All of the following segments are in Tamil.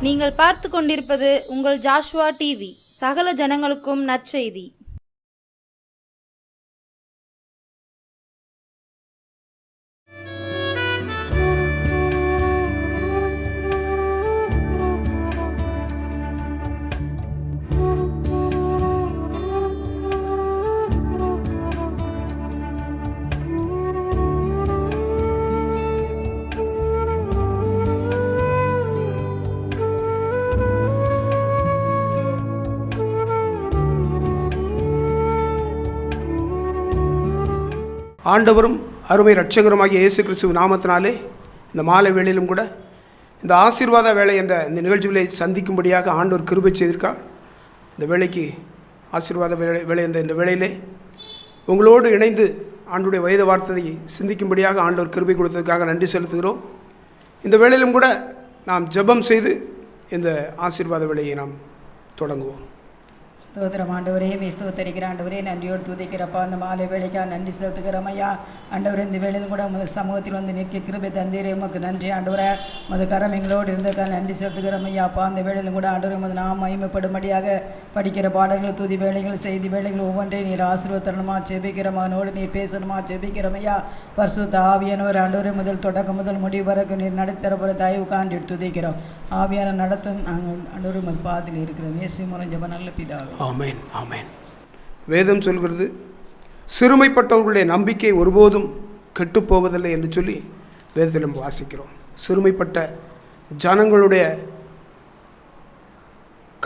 நீங்கள் பார்த்து கொண்டிருப்பது உங்கள் ஜாஷ்வா டிவி. சகல ஜனங்களுக்கும் நற்செய்தி. ஆண்டவரும் அருமை இரட்சகருமாகிய இயேசு கிறிஸ்துவின் நாமத்தினாலே இந்த மாலை வேளையிலும் கூட இந்த ஆசீர்வாத வேலை என்ற இந்த நிகழ்ச்சிகளை சந்திக்கும்படியாக ஆண்டவர் கிருபை செய்திருக்கார். இந்த வேலைக்கு ஆசீர்வாத வேலை என்ற இந்த வேளையிலே உங்களோடு இணைந்து ஆண்டுடைய வேத வார்த்தையை சிந்திக்கும்படியாக ஆண்டவர் கிருபை கொடுத்ததுக்காக நன்றி செலுத்துகிறோம். இந்த வேளையிலும் கூட நாம் ஜெபம் செய்து இந்த ஆசீர்வாத வேலையை நாம் தொடங்குவோம். ஸ்தோத்திரம் ஆண்டவரே, ஸ்தோத்தரிக்கிற ஆண்டவரே, நன்றியோடு துதிக்கிறப்பா. அந்த மாலை வேலைக்காக நன்றி செலுத்துக்கிறோம் ஐயா. ஆண்டவரே, இந்த வேளையில் கூட உமது சமூகத்தில் வந்து நிற்க கிருபை தந்தீரே, உமக்கு நன்றி ஆண்டவரே. உமது கரம் எங்களோடு இருந்ததுக்காக நன்றி செலுத்துக்கிறோம் ஐயாப்பா. அந்த வேளையிலும் கூட ஆண்டவரே, உமது நாம் மகிமைப்படும்படியாக படிக்கிற பாடல்கள், துதி வேலைகள், செய்தி வேலைகள் ஒவ்வொன்றையும் நீர் ஆசீர்வதிக்கணுமா ஜெபிக்கிறோம். அவனோடு நீர் பேசணுமா ஜெபிக்கிறோம் ஐயா. பரிசுத்த ஆவியானவர் ஆண்டவரே, முதல் தொடக்கம் முதல் முடிவு வரைக்கும் நீர் நடத்தரப்புற தயவு காண்டி துதிக்கிறோம். ஆவியான நடத்தும் நாங்கள் ஆண்டவரே உமது பாதத்தில் இருக்கிறோம். இயேசு மூலம் ஜெபம் நல்ல பிதாவே. ஆமென், ஆமென். வேதம் சொல்கிறது, சிறுமைப்பட்டவர்களுடைய நம்பிக்கை ஒருபோதும் கெட்டுப்போவதில்லை என்று சொல்லி வேதத்தில் நம்ம வாசிக்கிறோம். சிறுமைப்பட்ட ஜனங்களுடைய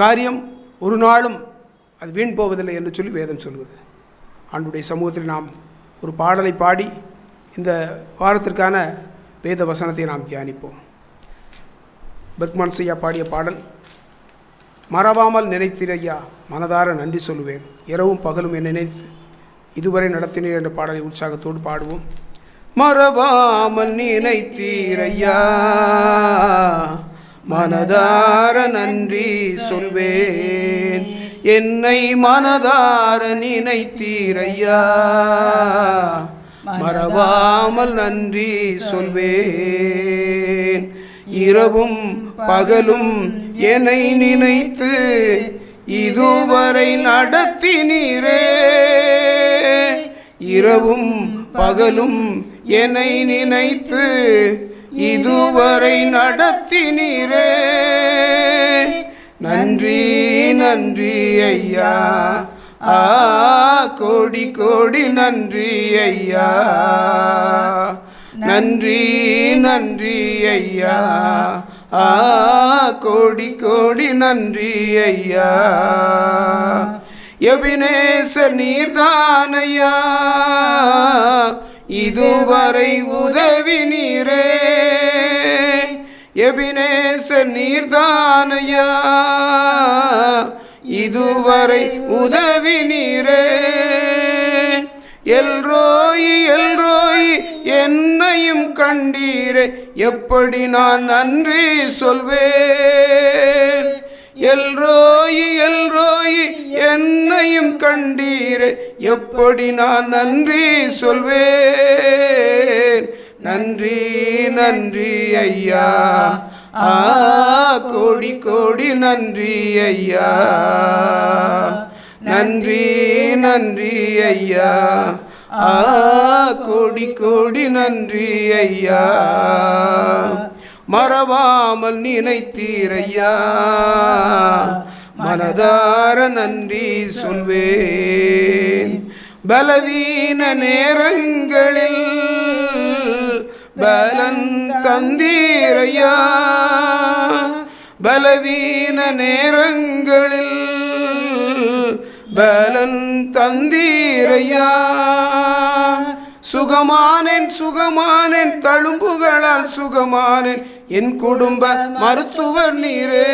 காரியம் ஒரு நாளும் அது வீண் போவதில்லை என்று சொல்லி வேதம் சொல்கிறது. ஆண்டுடைய சமூகத்தில் நாம் ஒரு பாடலை பாடி இந்த வாரத்திற்கான வேத வசனத்தை நாம் தியானிப்போம். பெர்க்மான் ஐயா பாடிய பாடல், மறவாமல் நினைத்திரையா மனதார நன்றி சொல்லுவேன், இரவும் பகலும் என்னை நினைத்து இதுவரை நடத்தினீர் என்ற பாடலை உற்சாகத்தோடு பாடுவோம். மறவாமல் நினைத்தீரையா மனதார நன்றி சொல்வேன், என்னை மனதார நினைத்தீரையா மறவாமல் நன்றி சொல்வேன், இரவும் பகலும் என்னை நினைத்து இதுவரை நடத்தினீரே, இரவும் பகலும் என்னை நினைத்து இதுவரை நடத்தினீரே, நன்றி நன்றி ஐயா, கோடி கோடி நன்றி ஐயா, நன்றி நன்றி ஐயா, கோடி கோடி நன்றி ஐயா. எபினேசர் நீர்தானையா இதுவரை உதவி நீரே, எபினேசர் நீர்தானையா இதுவரை உதவி நீரே, எல்ரோயி எல்ரோயி என்னையும் கண்டீரே, எப்படி நான் நன்றி சொல்வேன், எல்ரோயி எல்ரோயி என்னையும் கண்டீரே, எப்படி நான் நன்றி சொல்வேன், நன்றி நன்றி ஐயா, கோடி கோடி நன்றி ஐயா, நன்றி நன்றி ஐயா, கோடி கோடி நன்றி ஐயா. மறவாமல் நினைத்தீரையா மனதார நன்றி சொல்வேன், பலவீன நேரங்களில் பலன் தந்தீரையா, பலவீன நேரங்களில் பலன் தந்தீரையா, சுகமானேன் சுகமானேன் தழும்புகளால் சுகமானேன், என் குடும்ப மருத்துவர் நீரே,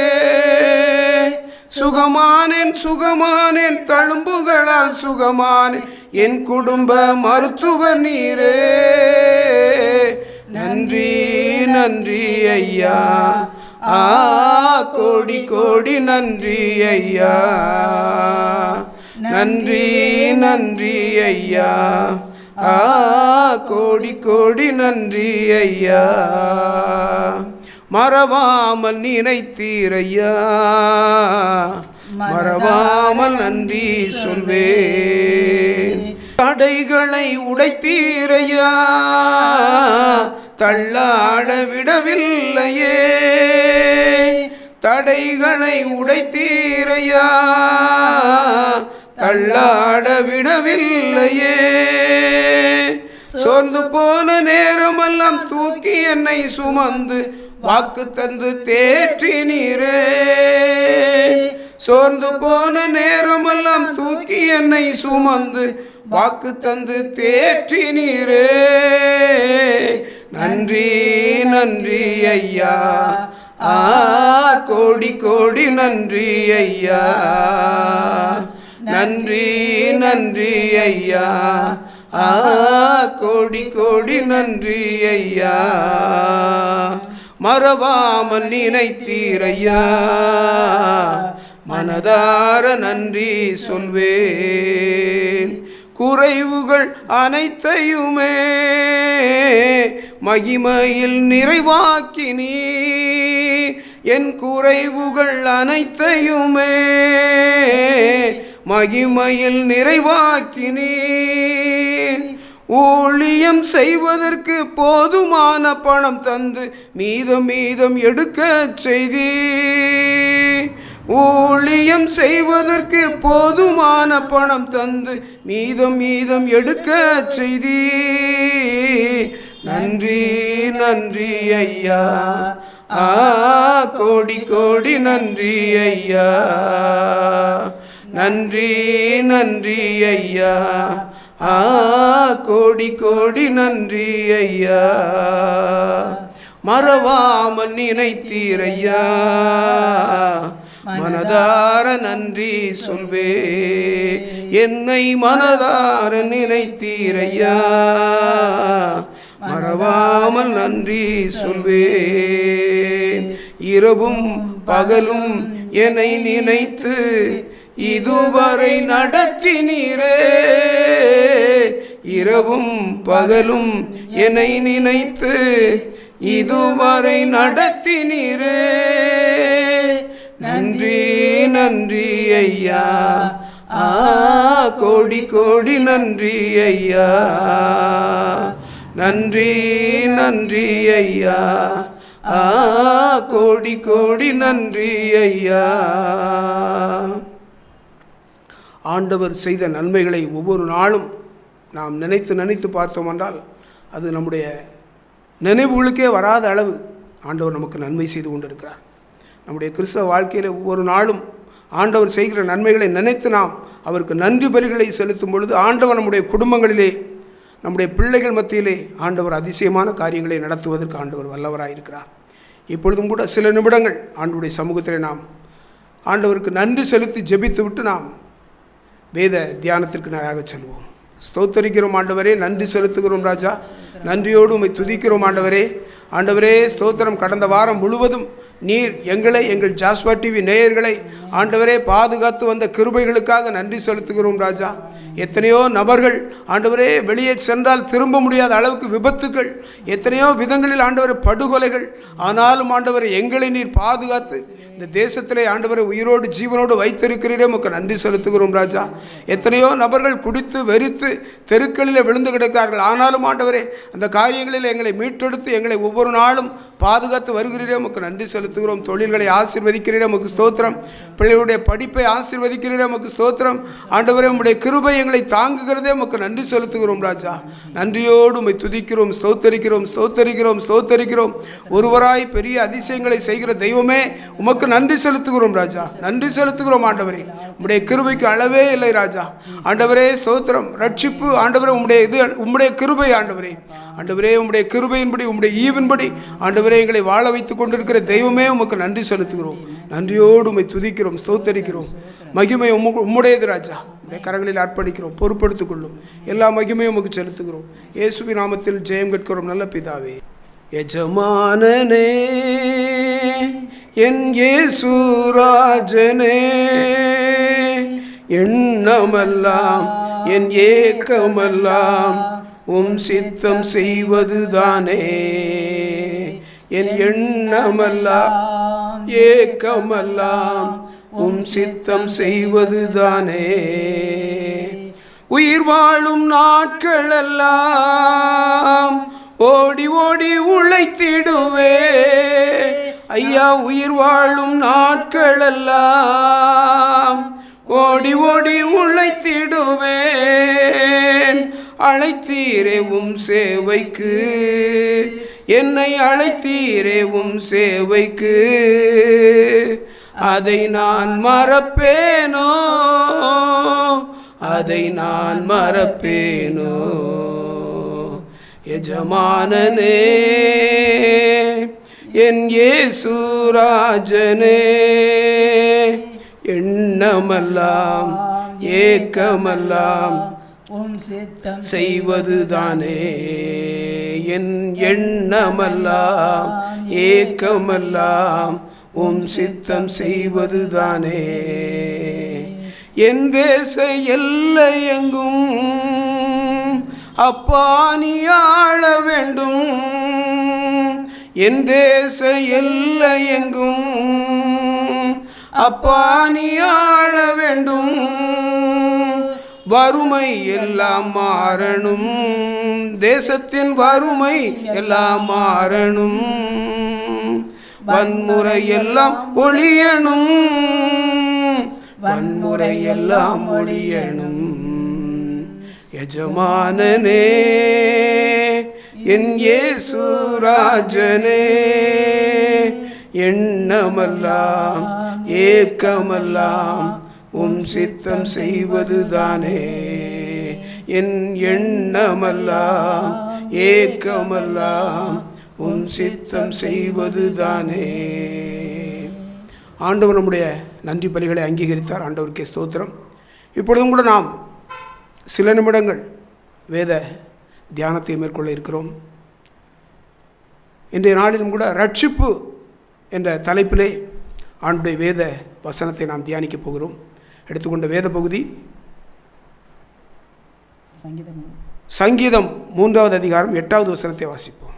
சுகமானேன் சுகமானேன் தழும்புகளால் சுகமானேன், என் குடும்ப மருத்துவர் நீரே, நன்றி நன்றி ஐயா, கோடி கோடி நன்றி ஐயா, நன்றி நன்றி ஐயா, கோடி கோடி நன்றி ஐயா. மறவாமல் நினைத்தீரையா, மறவாமல் நன்றி சொல்வேன். தடைகளை உடைத்தீரையா, தள்ளாட விடவில்லையே. தடைகளை உடைத்தீரையா, தள்ளாட விடவில்லையே. சோர்ந்து போன நேரமெல்லாம் தூக்கி என்னை சுமந்து வாக்கு தந்து தேற்றினீரே. சோர்ந்து போன நேரமெல்லாம் தூக்கி என்னை சுமந்து வாக்கு தந்து தேற்றினீரே. நன்றி நன்றி ஐயா, கோடி கோடி நன்றி ஐயா. நன்றி நன்றி ஐயா, கோடி கோடி நன்றி ஐயா. மறவாமல் நினைத்தீரையா, மனதார நன்றி சொல்வேன். குறைவுகள் அனைத்தையுமே மகிமையில் நிறைவாக்கினீ. என் குறைவுகள் அனைத்தையுமே மகிமையில் நிறைவாக்கினீ. ஊழியம் செய்வதற்கு போதுமான பணம் தந்து மீதம் மீதம் எடுக்க செய்தி. ஊழியம் செய்வதற்கு போதுமான பணம் தந்து மீதம் மீதம் எடுக்க செய்தி. நன்றி நன்றி ஐயா, கோடி கோடி நன்றி ஐயா. நன்றி நன்றி ஐயா, கோடி கோடி நன்றி ஐயா. மறவாமல் நினைத்தீரையா, மனதார நன்றி சொல்வே. என்னை மனதார நினைத்தீரையா, மறவாமல் நன்றி சொல்வேன். இரவும் பகலும் என்னை நினைத்து இதுவரை நடத்தினீரே. இரவும் பகலும் என்னை நினைத்து இதுவரை நடத்தினீரே. நன்றி நன்றி ஐயா, கோடி கோடி நன்றி ஐயா. நன்றி நன்றி ஐயா, கோடி கோடி நன்றி ஐயா. ஆண்டவர் செய்த நன்மைகளை ஒவ்வொரு நாளும் நாம் நினைத்து நினைத்து பார்த்தோம் என்றால் அது நம்முடைய நினைவுகளுக்கே வராத அளவு ஆண்டவர் நமக்கு நன்மை செய்து கொண்டிருக்கிறார். நம்முடைய கிறிஸ்தவ வாழ்க்கையில் ஒவ்வொரு நாளும் ஆண்டவர் செய்கிற நன்மைகளை நினைத்து நாம் அவருக்கு நன்றி பலிகளை செலுத்தும் பொழுது ஆண்டவர் நம்முடைய குடும்பங்களிலே, நம்முடைய பிள்ளைகள் மத்தியிலே ஆண்டவர் அதிசயமான காரியங்களை நடத்துவதற்கு ஆண்டவர் வல்லவராயிருக்கிறார். இப்பொழுதும் கூட சில நிமிடங்கள் ஆண்டவருடைய சமூகத்தில் நாம் ஆண்டவருக்கு நன்றி செலுத்தி ஜெபித்து விட்டு நாம் வேத தியானத்திற்கு நேராக செல்வோம். ஸ்தோத்தரிக்கிறோம் ஆண்டவரே, நன்றி செலுத்துகிறோம் ராஜா. நன்றியோடு உம்மை துதிக்கிறோம் ஆண்டவரே. ஆண்டவரே ஸ்தோத்திரம். கடந்த வாரம் முழுவதும் நீர் எங்களை, எங்கள் ஜாஸ்வா டிவி நேயர்களை ஆண்டவரே பாதுகாத்து வந்த கிருபைகளுக்காக நன்றி செலுத்துகிறோம் ராஜா. எத்தனையோ நபர்கள் ஆண்டவரே வெளியே சென்றால் திரும்ப முடியாத அளவுக்கு விபத்துக்கள், எத்தனையோ விதங்களில் ஆண்டவரே படுகொலைகள். ஆனாலும் ஆண்டவரே எங்களை நீர் பாதுகாத்து இந்த தேசத்திலே ஆண்டவரை உயிரோடு ஜீவனோடு வைத்திருக்கிறீரே, உமக்கு நன்றி செலுத்துகிறோம் ராஜா. எத்தனையோ நபர்கள் குடித்து வெறித்து தெருக்களில் விழுந்து கிடக்கிறார்கள். ஆனாலும் ஆண்டவரே அந்த காரியங்களில் எங்களை மீட்டெடுத்து எங்களை ஒவ்வொரு நாளும் பாதுகாத்து வருகிறீரே, உமக்கு நன்றி செலுத்துகிறோம். தொழில்களை ஆசீர்வதிக்கிறீரே, உமக்கு ஸ்தோத்திரம். பிள்ளைகளுடைய படிப்பை ஆசீர்வதிக்கிறீரே, உமக்கு ஸ்தோத்திரம். ஆண்டவரே உம்முடைய கிருபை எங்களை தாங்குகிறதே, உமக்கு நன்றி செலுத்துகிறோம் ராஜா. நன்றியோடு உம்மை துதிக்கிறோம், ஸ்தோத்தரிக்கிறோம், ஸ்தோத்தரிக்கிறோம், ஸ்தோத்தரிக்கிறோம். ஒருவராய் பெரிய அதிசயங்களை செய்கிற தெய்வமே உமக்கு நன்றி செலுத்துகிறோம் ராஜா. நன்றி செலுத்துகிறோம் ஆண்டவரே. உம்முடைய கிருபைக்கு அளவே இல்லை ராஜா. ஆண்டவரே ஸ்தோத்திரம். ரட்சிப்பு ஆண்டவரே உம்முடைய கிருபை ஆண்டவரே. ஆண்டவரே உம்முடைய கிருபையின்படி, உம்முடைய ஈவின்படி ஆண்டவரே எங்களை வாழ வைத்துக் கொண்டிருக்கிற தெய்வமே உமக்கு நன்றி செலுத்துகிறோம். நன்றியோடு உம்மை துதிக்கிறோம், ஸ்தோத்தரிக்கிறோம். மகிமை உம்முடையது ராஜா. உம்முடைய கரங்களில் அர்ப்பணிக்கிறோம், பொறுப்படுத்திக் கொள்ளும். எல்லா மகிமையும் உமக்கு செலுத்துகிறோம். இயேசுவின் நாமத்தில் ஜெயம் கேட்கிறோம் நல்ல பிதாவே. எஜமானனே என் இயேசு ராஜனே, எண்ணமெல்லாம் என் ஏக்கமெல்லாம் உம் சித்தம் செய்வதுதானே. என் எண்ணமெல்லாம் ஏக்கமெல்லாம் உம் சித்தம் செய்வதுதானே. உயிர் வாழும் நாட்களெல்லாம் ஓடி ஓடி உழைத்திடுவே ஐயா. உயிர் வாழும் நாட்களெல்லாம் ஓடி ஓடி உழைத்திடுவேன். அழைத்தீரே உம் சேவைக்கு, என்னை அழைத்தீரே உம் சேவைக்கு. அதை நான் மறப்பேனோ, அதை நான் மறப்பேனோ. எஜமானனே என் இயேசு ராஜனே, எண்ணமெல்லாம் ஏக்கமெல்லாம் உம் சித்தம் செய்வதுதானே. என் எண்ணமெல்லாம் ஏக்கமெல்லாம் உம் சித்தம் செய்வதுதானே. என் தேச எல்லை எங்கும் அப்பா நீ ஆள வேண்டும். என் தேச எல்லை எங்கும் அப்பா நீ ஆள வேண்டும். வறுமை எல்லாம் மாறணும், தேசத்தின் வறுமை எல்லாம் மாறணும். வன்முறை எல்லாம் ஒழியணும், வன்முறை எல்லாம் ஒழியணும். எஜமானனே என் இயேசு ராஜனே, எண்ணமெல்லாம் ஏக்கமெல்லாம் உம் சித்தம் செய்வதுதானே. என் எண்ணமெல்லாம் ஏக்கமெல்லாம் உம் சித்தம் செய்வதுதானே. ஆண்டவர் நம்முடைய நன்றி பலிகளை அங்கீகரித்தார். ஆண்டவருக்கே ஸ்தோத்திரம். இப்பொழுதும் கூட நாம் சில நிமிடங்கள் வேத தியானத்தை மேற்கொள்ள இருக்கிறோம். இன்றைய நாளிலும் கூட ரட்சிப்பு என்ற தலைப்பிலே ஆண்டுடைய வேத வசனத்தை நாம் தியானிக்கப் போகிறோம். எடுத்துக்கொண்ட வேத பகுதி சங்கீதம் 3வது அதிகாரம் 8வது வசனத்தை வாசிப்போம்.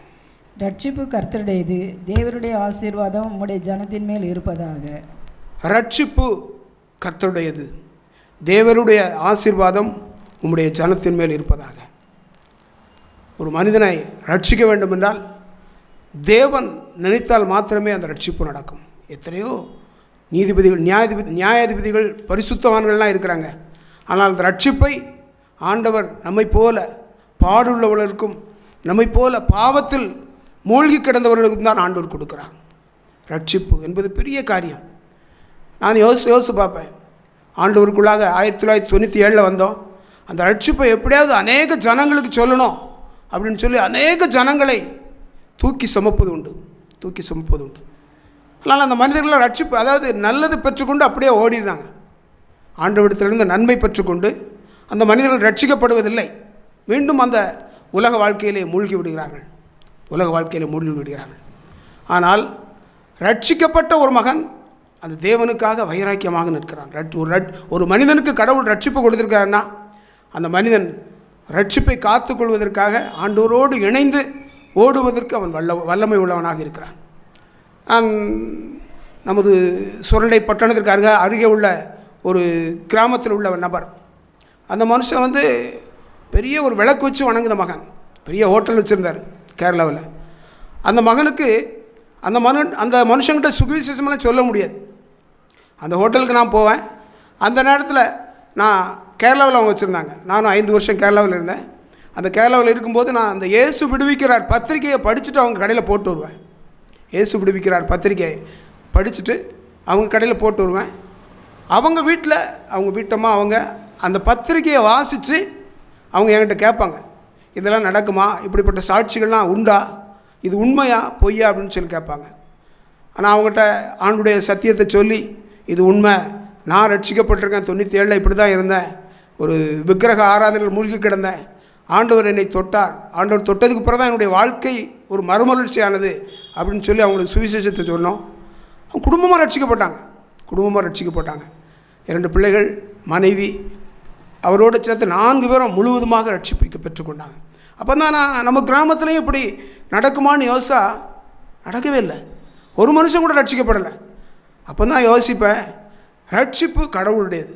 ரட்சிப்பு கர்த்தருடையது, தேவருடைய ஆசீர்வாதம் உம்முடைய ஜனத்தின் மேல் இருப்பதாக. ரட்சிப்பு கர்த்தருடையது, தேவருடைய ஆசீர்வாதம் உம்முடைய ஜனத்தின் மேல் இருப்பதாக. ஒரு மனிதனை ரட்சிக்க வேண்டும் என்றால் தேவன் நினைத்தால் மாத்திரமே அந்த ரட்சிப்பு நடக்கும். எத்தனையோ நீதிபதிகள், நியாயாதிபதிகள், பரிசுத்தவான்கள்லாம் இருக்கிறாங்க. ஆனால் அந்த ரட்சிப்பை ஆண்டவர் நம்மை போல பாடுள்ளவர்களுக்கும் நம்மை போல பாவத்தில் மூழ்கி கிடந்தவர்களுக்கும் தான் ஆண்டவர் கொடுக்கிறார். ரட்சிப்பு என்பது பெரிய காரியம். நான் யோசித்து பார்ப்பேன். ஆண்டவருக்குள்ளாக 1997 வந்தோம். அந்த ரட்சிப்பை எப்படியாவது அநேக ஜனங்களுக்கு சொல்லணும் அப்படின்னு சொல்லி அநேக ஜனங்களை தூக்கி சுமப்பது உண்டு. அதனால் அந்த மனிதர்களை ரட்சிப்பு, அதாவது நல்லது பெற்றுக்கொண்டு அப்படியே ஓடிடுறாங்க. ஆண்டவரிடத்திலிருந்து நன்மை பெற்றுக்கொண்டு அந்த மனிதர்கள் ரட்சிக்கப்படுவதில்லை. மீண்டும் அந்த உலக வாழ்க்கையிலே மூழ்கி விடுகிறார்கள். ஆனால் ரட்சிக்கப்பட்ட ஒரு மகன் அந்த தேவனுக்காக வைராக்கியமாக நிற்கிறான். ஒரு மனிதனுக்கு கடவுள் ரட்சிப்பு கொடுத்திருக்காருன்னா அந்த மனிதன் ரட்சிப்பை காத்துக்கொள்வதற்காக ஆண்டவரோடு இணைந்து ஓடுவதற்கு அவன் வல்லமை உள்ளவனாக இருக்கிறான். நான் நமது சுரண்டை பட்டணத்திற்கு அருகே உள்ள ஒரு கிராமத்தில் உள்ள நபர். அந்த மனுஷன் பெரிய ஒரு விளக்கு வச்சு வணங்குத மகன், பெரிய ஹோட்டல் வச்சுருந்தார் கேரளாவில். அந்த மகனுக்கு அந்த மனுஷங்கிட்ட சுவிசேஷமெல்லாம் சொல்ல முடியாது. அந்த ஹோட்டலுக்கு நான் போவேன். அந்த நேரத்தில் நான் கேரளாவில் அவங்க வச்சுருந்தாங்க. நானும் 5 வருஷம் கேரளாவில் இருந்தேன். அந்த கேரளாவில் இருக்கும்போது நான் அந்த இயேசு விடுவிக்கிறார் பத்திரிக்கையை படிச்சுட்டு அவங்க கடையில் போட்டு வருவேன். இயேசு விடுவிக்கிறார் பத்திரிக்கையை படிச்சுட்டு அவங்க கடையில் போட்டு வருவேன். அவங்க வீட்டம்மா அவங்க அந்த பத்திரிக்கையை வாசித்து அவங்க என்கிட்ட கேட்பாங்க, இதெல்லாம் நடக்குமா, இப்படிப்பட்ட சாட்சிகள்லாம் உண்டா, இது உண்மையா பொய்யா அப்படின்னு சொல்லி கேட்பாங்க. ஆனால் அவங்ககிட்ட ஆண்டுடைய சத்தியத்தை சொல்லி, இது உண்மை, நான் ரட்சிக்கப்பட்டிருக்கேன், 97 இப்படி தான் இருந்தேன், ஒரு விக்கிரக ஆராதனைகள் மூழ்கி கிடந்தேன், ஆண்டவர் என்னை தொட்டார், ஆண்டவர் தொட்டதுக்கு பிறகு தான் என்னுடைய வாழ்க்கை ஒரு மறுமலர்ச்சியானது அப்படின்னு சொல்லி அவங்களுக்கு சுவிசேஷத்தை சொன்னோம். அவங்க குடும்பமாக ரட்சிக்கப்பட்டாங்க. 2 பிள்ளைகள், மனைவி, அவரோடு சேர்த்து 4 பேரும் முழுவதுமாக ரட்சிப்பை பெற்றுக்கொண்டாங்க. அப்போ தான் நம்ம கிராமத்துலேயும் இப்படி நடக்குமான்னு யோசிச்சா நடக்கவே இல்லை. ஒரு மனுஷன் கூட ரட்சிக்கப்படலை. அப்போ தான் யோசிப்பேன், ரட்சிப்பு கடவுளுடையது,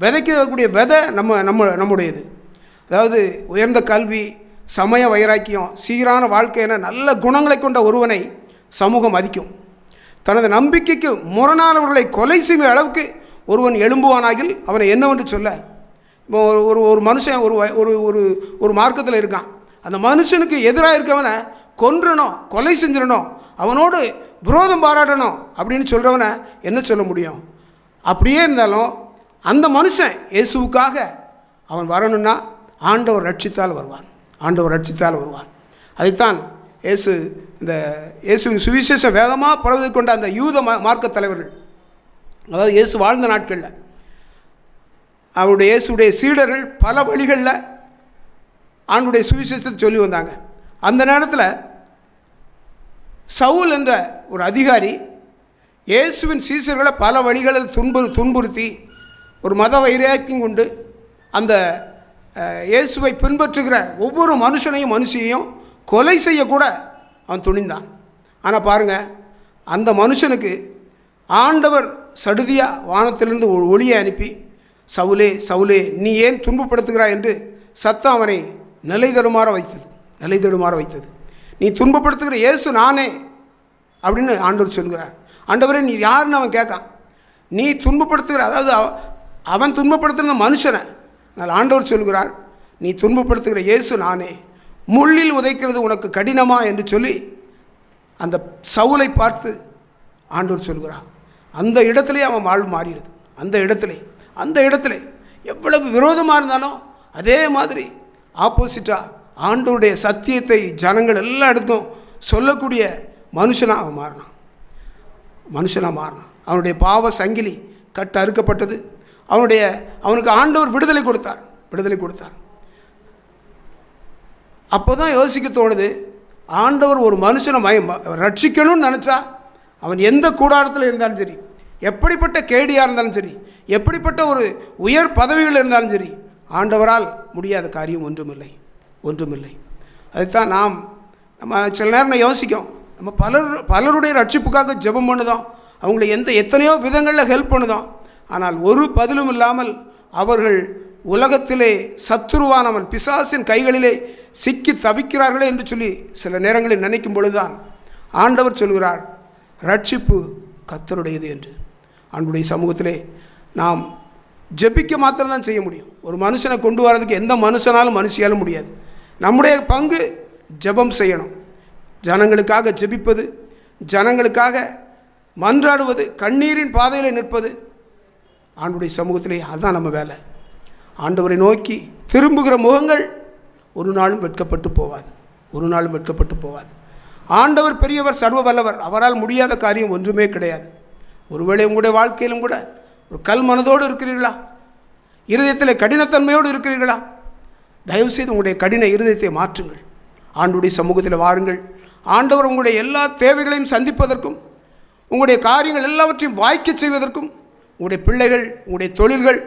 விதைக்கக்கூடிய விதை நம்முடையது. அதாவது உயர்ந்த கல்வி, சமய வைராக்கியம், சீரான வாழ்க்கை என நல்ல குணங்களை கொண்ட ஒருவனை சமூகம் மதிக்கும். தனது நம்பிக்கைக்கு முரணானவர்களை கொலை செய்யும் அளவுக்கு ஒருவன் எழும்புவானாகில் அவனை என்னவென்று சொல்ல? இப்போ ஒரு மனுஷன் ஒரு மார்க்கத்தில் இருக்கான். அந்த மனுஷனுக்கு எதிராக இருக்கவனை கொன்றணும், கொலை செஞ்சிடணும், அவனோடு விரோதம் பாராட்டணும் அப்படின்னு சொல்கிறவனை என்ன சொல்ல முடியும்? அப்படியே இருந்தாலும் அந்த மனுஷன் இயேசுவுக்காக அவன் வரணும்னா ஆண்டவர் ரட்சித்தால் வருவான், ஆண்டவர் ரட்சித்தால் வருவான். அதைத்தான் இயேசுவின் சுவிசேஷம் வேகமாக பரவது கொண்ட அந்த யூத மார்க்க தலைவர்கள், அதாவது இயேசு வாழ்ந்த நாட்களில் அவருடைய இயேசுடைய சீடர்கள் பல வழிகளில் ஆண்டுடைய சுவிசேஷத்தை சொல்லி வந்தாங்க. அந்த நேரத்தில் சவுல் என்ற ஒரு அதிகாரி இயேசுவின் சீசர்களை பல வழிகளில் துன்புறுத்தி ஒரு மத வைராக்கியம் கொண்டு அந்த இயேசுவை பின்பற்றுகிற ஒவ்வொரு மனுஷனையும் கொலை செய்யக்கூட அவன் துணிந்தான். ஆனால் பாருங்கள், அந்த மனுஷனுக்கு ஆண்டவர் சடுதியாக வானத்திலிருந்து ஒரு ஒளியை அனுப்பி, சவுலே சவுலே நீ ஏன் துன்பப்படுத்துகிறாய் என்று சத்தம் அவனை நிலை தடுமாற வைத்தது. நீ துன்பப்படுத்துகிற இயேசு நானே அப்படின்னு ஆண்டவர் சொல்கிறார். ஆண்டவரே நீ யாருன்னு அவன் கேட்கான். நீ துன்பப்படுத்துகிற, அதாவது அவன் துன்பப்படுத்துகிற மனுஷனை ஆண்டவர் சொல்கிறார், நீ துன்பப்படுத்துகிற இயேசு நானே, முள்ளில் உதைக்கிறது உனக்கு கடினமா என்று சொல்லி அந்த சவுலை பார்த்து ஆண்டவர் சொல்கிறார். அந்த இடத்துல அவன் வாழ்வு மாறிடுது. அந்த இடத்துல எவ்வளவு விரோதமாக இருந்தாலும் அதே மாதிரி ஆப்போசிட்டாக ஆண்டவருடைய சத்தியத்தை ஜனங்கள் எல்லா இடத்துக்கும் சொல்லக்கூடிய மனுஷனாக அவன் மாறினான். அவனுடைய பாவ சங்கிலி கட்டு அறுக்கப்பட்டது. அவனுக்கு ஆண்டவர் விடுதலை கொடுத்தார். அப்போ தான் யோசிக்க தோணுது, ஆண்டவர் ஒரு மனுஷனை ரட்சிக்கணும்னு நினச்சா அவன் எந்த கூடாரத்தில் இருந்தாலும் சரி, எப்படிப்பட்ட கேடியாக இருந்தாலும் சரி, எப்படிப்பட்ட ஒரு உயர் பதவிகள் இருந்தாலும் சரி, ஆண்டவரால் முடியாத காரியம் ஒன்றுமில்லை. அதைத்தான் நம்ம சில நேரம் யோசிக்கும், நம்ம பலருடைய ரட்சிப்புக்காக ஜெபம் பண்ணுதோம், அவங்களை எத்தனையோ விதங்களில் ஹெல்ப் பண்ணுதோம். ஆனால் ஒரு பதிலும் இல்லாமல் அவர்கள் உலகத்திலே சத்துருவானவன் பிசாசின் கைகளிலே சிக்கி தவிக்கிறார்களே என்று சொல்லி சில நேரங்களில் நினைக்கும் பொழுதுதான் ஆண்டவர் சொல்கிறார், ரட்சிப்பு கர்த்தருடையது என்று. அன்புடைய சமூகத்திலே நாம் ஜெபிக்க மாத்திரம்தான் செய்ய முடியும். ஒரு மனுஷனை கொண்டு வரதுக்கு எந்த மனுஷியாலும் முடியாது. நம்முடைய பங்கு ஜெபம் செய்யணும். ஜனங்களுக்காக ஜெபிப்பது, ஜனங்களுக்காக மன்றாடுவது, கண்ணீரின் பாதையில் நிற்பது ஆண்டுடைய சமூகத்திலே, அதுதான் நம்ம வேலை. ஆண்டவரை நோக்கி திரும்புகிற முகங்கள் ஒரு நாளும் வெட்கப்பட்டு போவாது. ஆண்டவர் பெரியவர், சர்வ வல்லவர், அவரால் முடியாத காரியம் ஒன்றுமே கிடையாது. ஒருவேளை உங்களுடைய வாழ்க்கையிலும் கூட ஒரு கல் மனதோடு இருக்கிறீர்களா? இருதயத்தில் கடினத்தன்மையோடு இருக்கிறீர்களா? தயவுசெய்து உங்களுடைய கடின இருதயத்தை மாற்றுங்கள். ஆண்டுடைய சமூகத்தில் வாருங்கள். ஆண்டவர் உங்களுடைய எல்லா தேவைகளையும் சந்திப்பதற்கும், உங்களுடைய காரியங்கள் எல்லாவற்றையும் வாய்க்க செய்வதற்கும், உங்களுடைய பிள்ளைகள், உங்களுடைய தொழில்கள்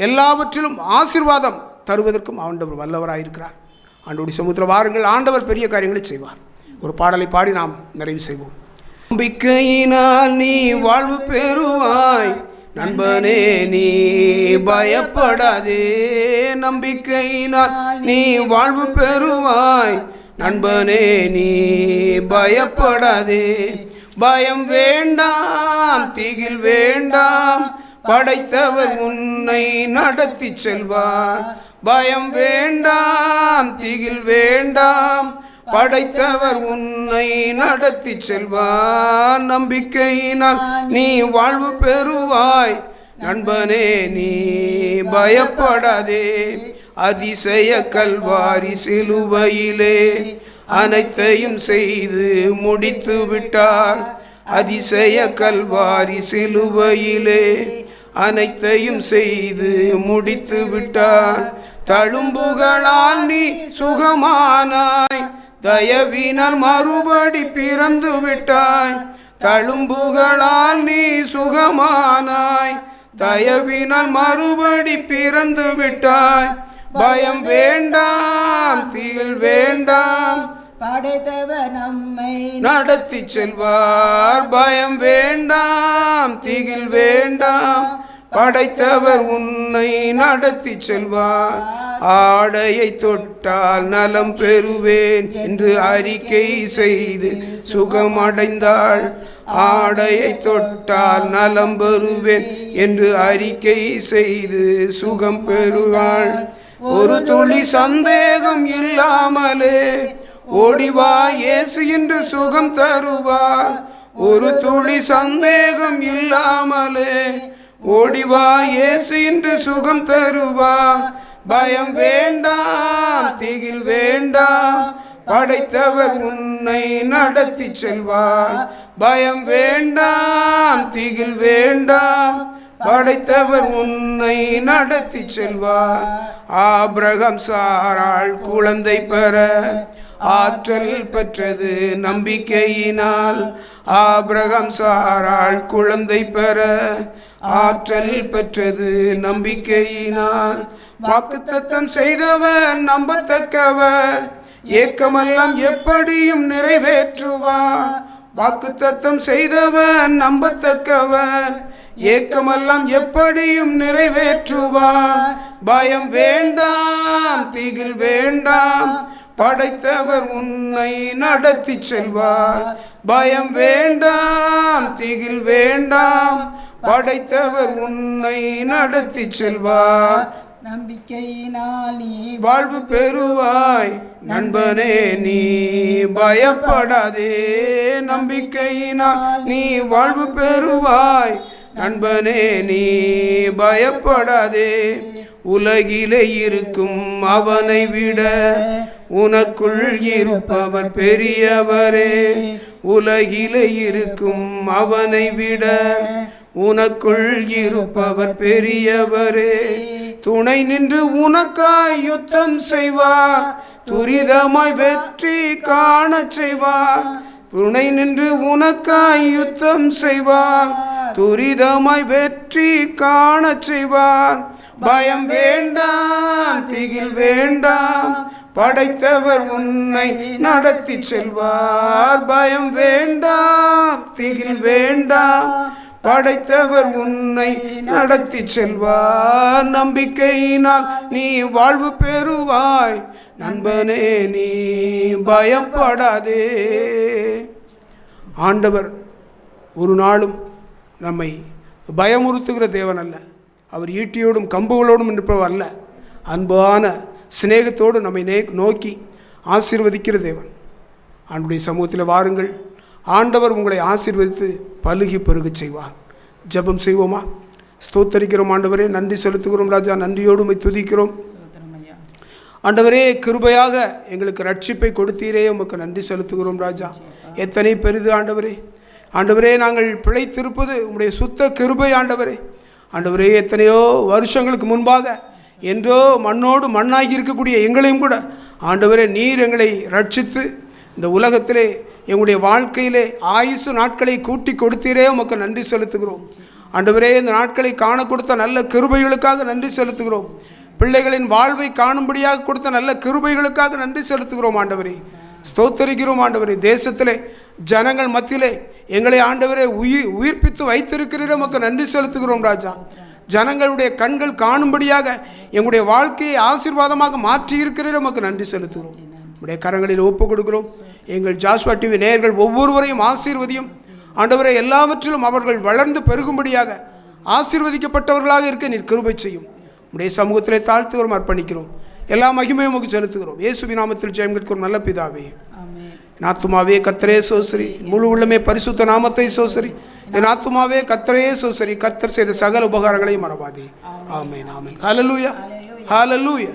எல்லாவற்றிலும் ஆசீர்வாதம் தருவதற்கும் ஆண்டவர் வல்லவராயிருக்கிறார். ஆண்டவருடைய சமூகத்தில் வாருங்கள். ஆண்டவர் பெரிய காரியங்களை செய்வார். ஒரு பாடலை பாடி நாம் நிறைவு செய்வோம். நம்பிக்கையினால் நீ வாழ்வு பெறுவாய், நண்பனே நீ பயப்படாதே. நம்பிக்கையினால் நீ வாழ்வு பெறுவாய், நண்பனே நீ பயப்படாதே. பயம் வேண்டாம், திகில் வேண்டாம், படைத்தவர் உன்னை நடத்தி செல்வார். பயம் வேண்டாம், திகில் வேண்டாம், படைத்தவர் உன்னை நடத்தி செல்வார். நம்பிக்கையினால் நீ வாழ்வு பெறுவாய், நண்பனே நீ பயப்படாதே. அதிசய கல்வாரி சிலுவையிலே அனைத்தையும் செய்து முடித்து விட்டார். அதிசய கல்வாரி சிலுவையிலே அனைத்தையும் செய்து முடித்து விட்டார். தழும்புகளால் நீ சுகமானாய், தயவினால் மறுபடி பிறந்து விட்டாய். தழும்புகளால் நீ சுகமானாய், தயவினால் மறுபடி பிறந்து விட்டாய். பயம் வேண்டாம், திகில் வேண்டாம், படைத்தவர் நம்மை நடத்தி செல்வார். பயம் வேண்டாம், திகில் வேண்டாம், படைத்தவர் உன்னை நடத்தி செல்வார். ஆடையை தொட்டால் நலம் பெறுவேன் என்று அறிக்கை செய்து சுகமடைந்தாள். ஆடையை தொட்டால் நலம் பெறுவேன் என்று அறிக்கை செய்து சுகம் பெறுவாள். ஒரு துளி சந்தேகம் இல்லாமலே ஓடிவா இயேசு என்று சுகம் தருவார். ஒரு துளி சந்தேகம் இல்லாமலே ஓடிவா இயேசு என்று சுகம் தருவார். பயம் வேண்டாம், திகில் வேண்டாம், படைத்தவர் உன்னை நடத்தி செல்வார். பயம் வேண்டாம், திகில் வேண்டாம், படைத்தவர் உன்னை நடத்தி செல்வார். ஆபிரகாம் சாராள் குழந்தை பெற ஆற்றல் பெற்றது நம்பிக்கையினால். ஆபிரகாம் சாராள் குழந்தை பெற ஆற்றல் பெற்றது நம்பிக்கையினால். வாக்குத்தத்தம் செய்தவர் நம்பத்தக்கவர், ஏக்கமெல்லாம் எப்படியும் நிறைவேற்றுவார். வாக்குத்தத்தம் செய்தவர் நம்பத்தக்கவர், ஏக்கமெல்லாம் எப்படியும் நிறைவேற்றுவார். பயம் வேண்டாம், திகில் வேண்டாம், படைத்தவர் உன்னை நடத்தி செல்வார். பயம் வேண்டாம், திகில் வேண்டாம், படைத்தவர் உன்னை நடத்தி செல்வார். நம்பிக்கையினால் நீ வாழ்வு பெறுவாய் நண்பனே, நீ பயப்படாதே. நம்பிக்கையினால் நீ வாழ்வு பெறுவாய் நண்பனே, நீ பயப்படாதே. உலகிலே இருக்கும் அவனை விட உனக்குள் இருப்பவர் பெரியவரே. உலகிலே இருக்கும் அவனை விட உனக்குள் இருப்பவர் பெரியவரே. துணை நின்று உனக்காய் யுத்தம் செய்வார், துரிதமாய் வெற்றி காணச் செய்வார். துணை நின்று உனக்காய் யுத்தம் செய்வார், துரிதமாய் வெற்றி காணச் செய்வார். பயம் வேண்டாம், திகில் வேண்டாம், படைத்தவர் உன்னை நடத்தி செல்வார். பயம் வேண்டாம், திகில் வேண்டாம், படைத்தவர் உன்னை நடத்தி செல்வார். நம்பிக்கையினால் நீ வாழ்வு பெறுவாய் நண்பனே, நீ பயப்படாதே. ஆண்டவர் ஒரு நாளும் நம்மை பயமுறுத்துகிற தேவன் அல்ல. அவர் ஈட்டியோடும் கம்புகளோடும் இருப்பவர் அல்ல. அன்பான சிநேகத்தோடு நம்மை நோக்கி ஆசீர்வதிக்கிற தேவன். ஆண்டுடைய சமூகத்தில் வாருங்கள். ஆண்டவர் உங்களை ஆசீர்வதித்து பலுகி பெருக செய்வார். ஜெபம் செய்வோமா? ஸ்தோத்தரிக்கிறோம் ஆண்டவரே, நன்றி செலுத்துகிறோம் ராஜா. நன்றியோடு உம்மை துதிக்கிறோம் ஆண்டவரே. கிருபையாக எங்களுக்கு ரட்சிப்பை கொடுத்தீரே, உமக்கு நன்றி செலுத்துகிறோம் ராஜா. எத்தனை பெரிது ஆண்டவரே. ஆண்டவரே, நாங்கள் பிழைத்திருப்பது உம்முடைய சுத்த கிருபை ஆண்டவரே. ஆண்டவரே, எத்தனையோ வருஷங்களுக்கு முன்பாக என்றோ மண்ணோடு மண்ணாகி இருக்கக்கூடிய எங்களையும் கூட ஆண்டவரே நீர் எங்களை ரட்சித்து இந்த உலகத்திலே எங்களுடைய வாழ்க்கையிலே ஆயுசு நாட்களை கூட்டி கொடுத்தீரே, உமக்கு நன்றி செலுத்துகிறோம் ஆண்டவரே. இந்த நாட்களை காண கொடுத்த நல்ல கிருபைகளுக்காக நன்றி செலுத்துகிறோம். பிள்ளைகளின் வாழ்வை காணும்படியாக கொடுத்த நல்ல கிருபைகளுக்காக நன்றி செலுத்துகிறோம் ஆண்டவரே. ஸ்தோத்தரிக்கிறோம் ஆண்டவரே. தேசத்திலே ஜனங்கள் மத்தியிலே எங்களை ஆண்டவரே உயிர்ப்பித்து வைத்திருக்கிறீர், உமக்கு நன்றி செலுத்துகிறோம் ராஜா. ஜனங்களுடைய கண்கள் காணும்படியாக எங்களுடைய வாழ்க்கையை ஆசீர்வாதமாக மாற்றி இருக்கிறீர், உமக்கு நன்றி செலுத்துகிறோம். உடைய கரங்களில் ஒப்பு கொடுக்கிறோம். எங்கள் ஜாஸ்வா டிவி நேயர்கள் ஒவ்வொருவரையும் ஆசீர்வதியும் ஆண்டவரே. எல்லாவற்றிலும் அவர்கள் வளர்ந்து பெருகும்படியாக ஆசீர்வதிக்கப்பட்டவர்களாக இருக்க நீர் கிருபை செய்யும். உடைய சமூகத்திலே தாழ்த்துகிறோம், அர்ப்பணிக்கிறோம். எல்லா மகிமையும் உமக்கு செலுத்துகிறோம். இயேசுவின் நாமத்தில் ஜெயம் கேட்கிறோம் நல்ல பிதாவே. என் ஆத்துமாவே கர்த்தரே சோசரி, முழு உள்ளமே பரிசுத்த நாமத்தை சோசரி. என் ஆத்துமாவே கர்த்தரே சோசரி, கர்த்தர் செய்த சகல உபகாரங்களையும் மறவாதே. ஆமென், ஆமென். ஹல்லேலூயா, ஹல்லேலூயா.